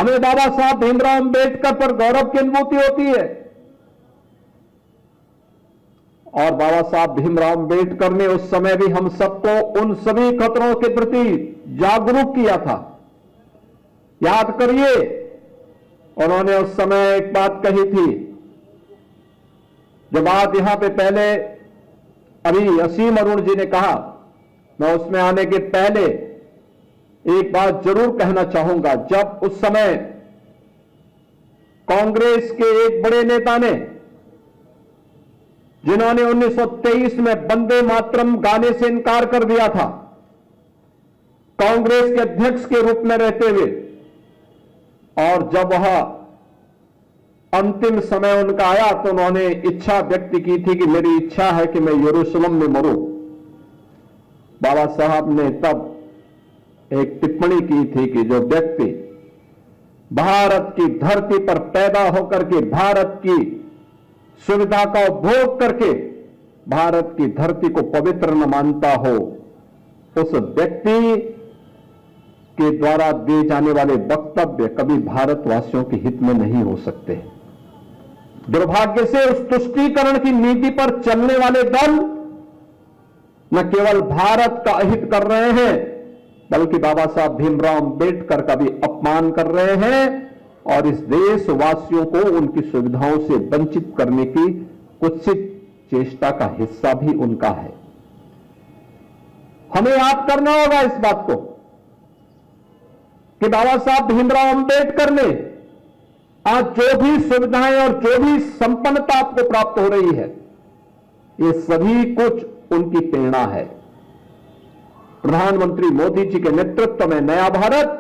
हमें बाबा साहब भीमराव अंबेडकर पर गौरव की अनुभूति होती है। और बाबा साहब भीमराव अंबेडकर ने उस समय भी हम सबको उन सभी खतरों के प्रति जागरूक किया था। याद करिए, उन्होंने उस समय एक बात कही थी, जो बात यहां पे पहले अभी असीम अरुण जी ने कहा, मैं उसमें आने के पहले एक बात जरूर कहना चाहूंगा। जब उस समय कांग्रेस के एक बड़े नेता ने, जिन्होंने 1923 में वंदे मातरम गाने से इनकार कर दिया था, कांग्रेस के अध्यक्ष के रूप में रहते हुए, और जब वह अंतिम समय उनका आया तो उन्होंने इच्छा व्यक्त की थी कि मेरी इच्छा है कि मैं यरूशलेम में मरूं। बाबा साहब ने तब एक टिप्पणी की थी कि जो व्यक्ति भारत की धरती पर पैदा होकर के भारत की सुविधा का उपभोग करके भारत की धरती को पवित्र न मानता हो, उस व्यक्ति के द्वारा दिए जाने वाले वक्तव्य कभी भारतवासियों के हित में नहीं हो सकते। दुर्भाग्य से उस तुष्टीकरण की नीति पर चलने वाले दल न केवल भारत का अहित कर रहे हैं, बल्कि बाबा साहब भीमराव अंबेडकर का भी अपमान कर रहे हैं और इस देशवासियों को उनकी सुविधाओं से वंचित करने की कुत्सित चेष्टा का हिस्सा भी उनका है। हमें याद करना होगा इस बात को कि बाबा साहब भीमराव अंबेडकर ने आज जो भी सुविधाएं और जो भी संपन्नता आपको प्राप्त हो रही है, ये सभी कुछ उनकी प्रेरणा है। प्रधानमंत्री मोदी जी के नेतृत्व में नया भारत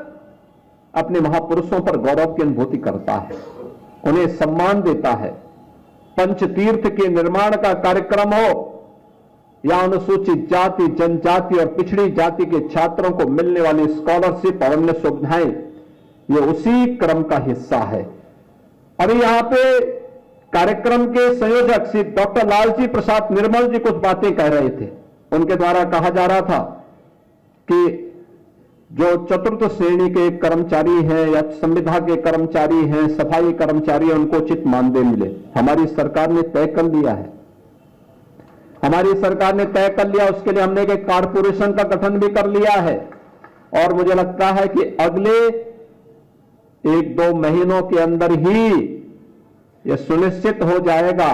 अपने महापुरुषों पर गौरव की अनुभूति करता है, उन्हें सम्मान देता है। पंचतीर्थ के निर्माण का कार्यक्रम हो या अनुसूचित जाति, जनजाति और पिछड़ी जाति के छात्रों को मिलने वाली स्कॉलरशिप और अन्य सुविधाएं, ये उसी क्रम का हिस्सा है। अभी यहां पे कार्यक्रम के संयोजक श्री डॉक्टर लालजी प्रसाद निर्मल जी कुछ बातें कह रहे थे। उनके द्वारा कहा जा रहा था कि जो चतुर्थ श्रेणी के कर्मचारी हैं या संविदा के कर्मचारी हैं, सफाई कर्मचारी हैं, उनको उचित मानदेय मिले। हमारी सरकार ने तय कर लिया है, हमारी सरकार ने तय कर लिया। उसके लिए हमने एक कारपोरेशन का गठन भी कर लिया है और मुझे लगता है कि अगले 1-2 महीनों के अंदर ही यह सुनिश्चित हो जाएगा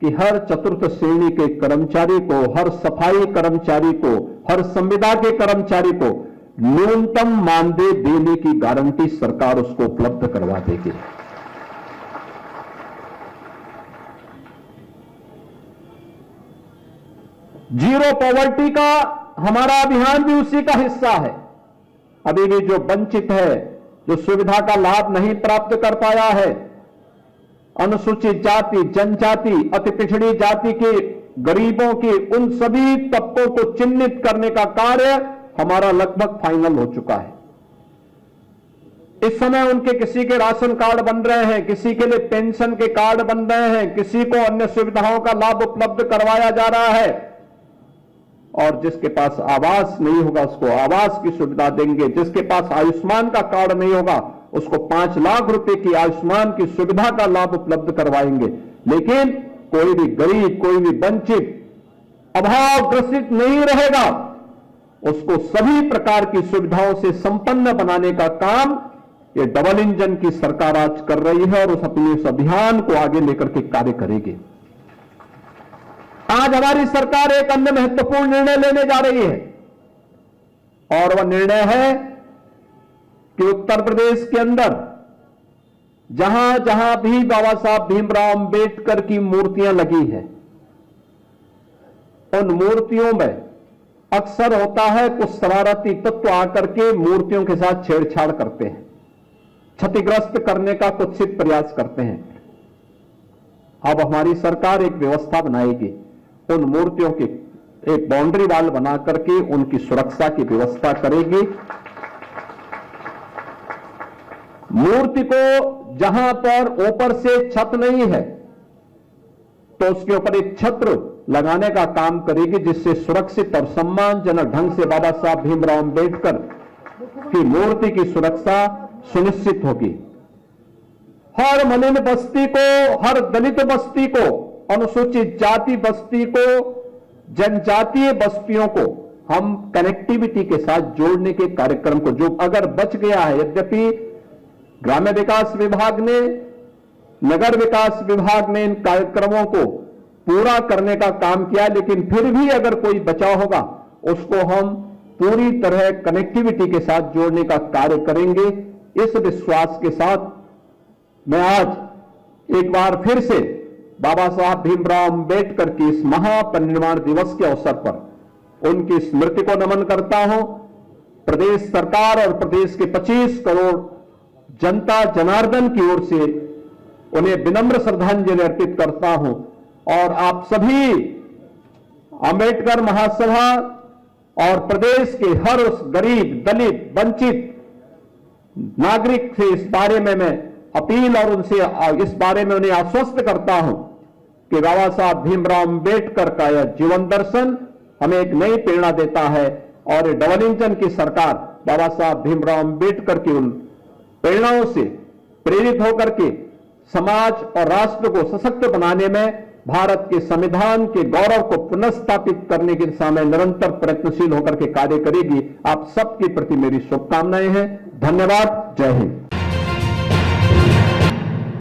कि हर चतुर्थ श्रेणी के कर्मचारी को, हर सफाई कर्मचारी को, हर संविदा के कर्मचारी को न्यूनतम मानदेय देने की गारंटी सरकार उसको उपलब्ध करवा देगी। जीरो पॉवर्टी का हमारा अभियान भी उसी का हिस्सा है। अभी भी जो वंचित है, जो सुविधा का लाभ नहीं प्राप्त कर पाया है, अनुसूचित जाति, जनजाति, अति पिछड़ी जाति के गरीबों के उन सभी तबकों को चिन्हित करने का कार्य हमारा लगभग फाइनल हो चुका है। इस समय उनके किसी के राशन कार्ड बन रहे हैं, किसी के लिए पेंशन के कार्ड बन रहे हैं, किसी को अन्य सुविधाओं का लाभ उपलब्ध करवाया जा रहा है और जिसके पास आवास नहीं होगा उसको आवास की सुविधा देंगे। जिसके पास आयुष्मान का कार्ड नहीं होगा उसको 5 लाख रुपए की आयुष्मान की सुविधा का लाभ उपलब्ध करवाएंगे। लेकिन कोई भी गरीब, कोई भी वंचित, अभावग्रसित नहीं रहेगा। उसको सभी प्रकार की सुविधाओं से संपन्न बनाने का काम ये डबल इंजन की सरकार आज कर रही है और अपने उस अभियान को आगे लेकर के कार्य करेगी। आज हमारी सरकार एक अन्य महत्वपूर्ण निर्णय लेने जा रही है और वह निर्णय है कि उत्तर प्रदेश के अंदर जहां जहां भी बाबा साहब भीमराव अंबेडकर की मूर्तियां लगी हैं, उन मूर्तियों में अक्सर होता है कुछ शरारती तत्व आकर के मूर्तियों के साथ छेड़छाड़ करते हैं, क्षतिग्रस्त करने का कुत्सित प्रयास करते हैं। अब हमारी सरकार एक व्यवस्था बनाएगी, उन मूर्तियों की एक बाउंड्री वाल बना करके उनकी सुरक्षा की व्यवस्था करेगी। मूर्ति को जहां पर ऊपर से छत नहीं है तो उसके ऊपर एक छत्र लगाने का काम करेगी, जिससे सुरक्षित और सम्मानजनक ढंग से बाबा साहब भीमराव अंबेडकर की मूर्ति की सुरक्षा सुनिश्चित होगी। हर मलिन बस्ती को, हर दलित बस्ती को, अनुसूचित जाति बस्ती को, जनजातीय बस्तियों को हम कनेक्टिविटी के साथ जोड़ने के कार्यक्रम को, जो अगर बच गया है, यद्यपि ग्राम्य विकास विभाग ने, नगर विकास विभाग ने इन कार्यक्रमों को पूरा करने का काम किया, लेकिन फिर भी अगर कोई बचा होगा उसको हम पूरी तरह कनेक्टिविटी के साथ जोड़ने का कार्य करेंगे। इस विश्वास के साथ मैं आज एक बार फिर से बाबा साहब भीमराव अंबेडकर की इस महापरिनिर्वाण दिवस के अवसर पर उनकी स्मृति को नमन करता हूं। प्रदेश सरकार और प्रदेश के 25 करोड़ जनता जनार्दन की ओर से उन्हें विनम्र श्रद्धांजलि अर्पित करता हूं और आप सभी अंबेडकर महासभा और प्रदेश के हर उस गरीब, दलित, वंचित नागरिक से इस बारे में मैं अपील और उनसे इस बारे में उन्हें आश्वस्त करता हूं कि बाबा साहब भीमराव अंबेडकर का यह जीवन दर्शन हमें एक नई प्रेरणा देता है और डबल इंजन की सरकार बाबा साहब भीमराव अंबेडकर की उन प्रेरणाओं से प्रेरित होकर के समाज और राष्ट्र को सशक्त बनाने में, भारत के संविधान के गौरव को पुनर्स्थापित करने की दिशा में निरंतर प्रयत्नशील होकर के कार्य करेगी। आप सबके प्रति मेरी शुभकामनाएं हैं। धन्यवाद। जय हिंद।